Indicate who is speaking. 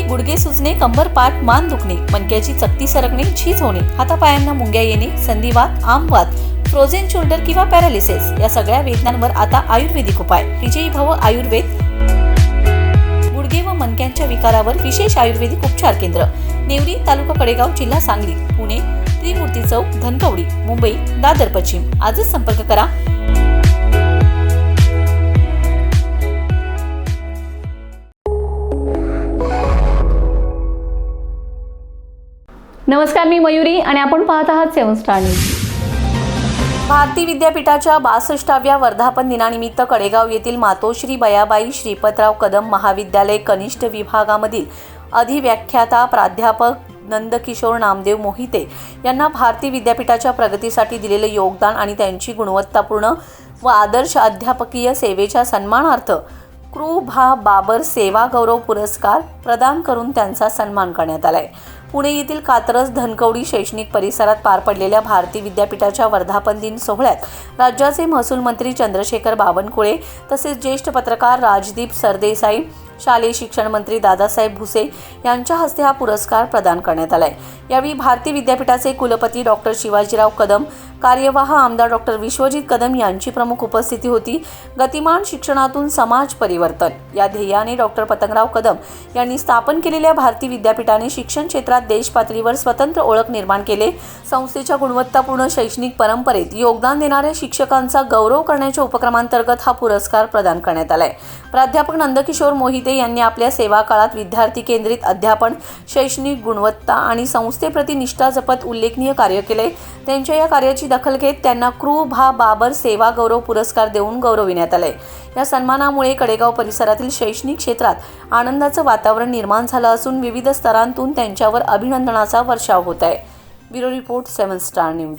Speaker 1: गुडघे सुजणे, कंबर पाठ मान दुखणे, मणक्याची चकती सरकणे, झीज होणे, हातापायांना मुंग्या येणे, संधिवात, आमवात, फ्रोझन शोल्डर किंवा पॅरालिसिस या सगळ्या वेदनांवर आता आयुर्वेदिक उपाय. विजयी भव आयुर्वेद. गुडघे व मणक्यांच्या विकारावर विशेष आयुर्वेदिक उपचार केंद्र. नेवरी, तालुका कडेगाव, जिल्हा सांगली. पुणे त्रिमूर्ती चौक, धनकवडी. मुंबई दादर पश्चिम. आजच संपर्क करा.
Speaker 2: नमस्कार, मी मयुरी आणि आपण पाहत आहात 7 स्टार न्यूज.
Speaker 1: भारती विद्यापीठाच्या 62व्या वर्धापन दिनानिमित्त कडेगाव येथील मातोश्री बयाबाई श्रीपतराव कदम महाविद्यालय कनिष्ठ विभागामधील अधिव्याख्याता प्राध्यापक नंदकिशोर नामदेव मोहिते यांना भारती विद्यापीठाच्या प्रगतीसाठी दिलेले योगदान आणि त्यांची गुणवत्तापूर्ण व आदर्श अध्यापकीय सेवेच्या सन्मानार्थ कृ. भा. बाबर सेवा गौरव पुरस्कार प्रदान करून त्यांचा सन्मान करण्यात आलाय. पुणे येथील कात्रज धनकवडी शैक्षणिक परिसरात पार पडलेल्या भारती विद्यापीठाच्या वर्धापन दिन सोहळ्यात राज्याचे महसूल मंत्री चंद्रशेखर बावनकुळे तसेच ज्येष्ठ पत्रकार राजदीप सरदेसाई, शालेय शिक्षण मंत्री दादासाहेब भुसे यांच्या हस्ते हा पुरस्कार प्रदान करण्यात आलाय. यावेळी भारती विद्यापीठाचे कुलपती डॉक्टर शिवाजीराव कदम, कार्यवाह आमदार डॉक्टर विश्वजित कदम यांची प्रमुख उपस्थिती होती. गतिमान शिक्षणातून समाज परिवर्तन या ध्येयाने डॉक्टर पतंगराव कदम यांनी स्थापन केलेल्या भारती विद्यापीठाने शिक्षण क्षेत्रात देश पातळीवर स्वतंत्र ओळख निर्माण केले. संस्थेच्या गुणवत्तापूर्ण शैक्षणिक परंपरेत योगदान देणाऱ्या शिक्षकांचा गौरव करण्याच्या उपक्रमांतर्गत हा पुरस्कार प्रदान करण्यात आलाय. प्राध्यापक नंदकिशोर मोहिते यांनी आपल्या सेवा काळात विद्यार्थी केंद्रित अध्यापन, शैक्षणिक गुणवत्ता आणि संस्थेप्रती निष्ठा जपत उल्लेखनीय कार्य केले. त्यांच्या या कार्याची दखल घेत त्यांना कृ. भा. बाबर सेवा गौरव पुरस्कार देऊन गौरविण्यात आले. या सन्मानामुळे कडेगाव परिसरातील शैक्षणिक क्षेत्रात आनंदाचं वातावरण निर्माण झालं असून विविध स्तरांतून त्यांच्यावर अभिनंदनाचा वर्षाव होत आहे. Bureau report 7 star news.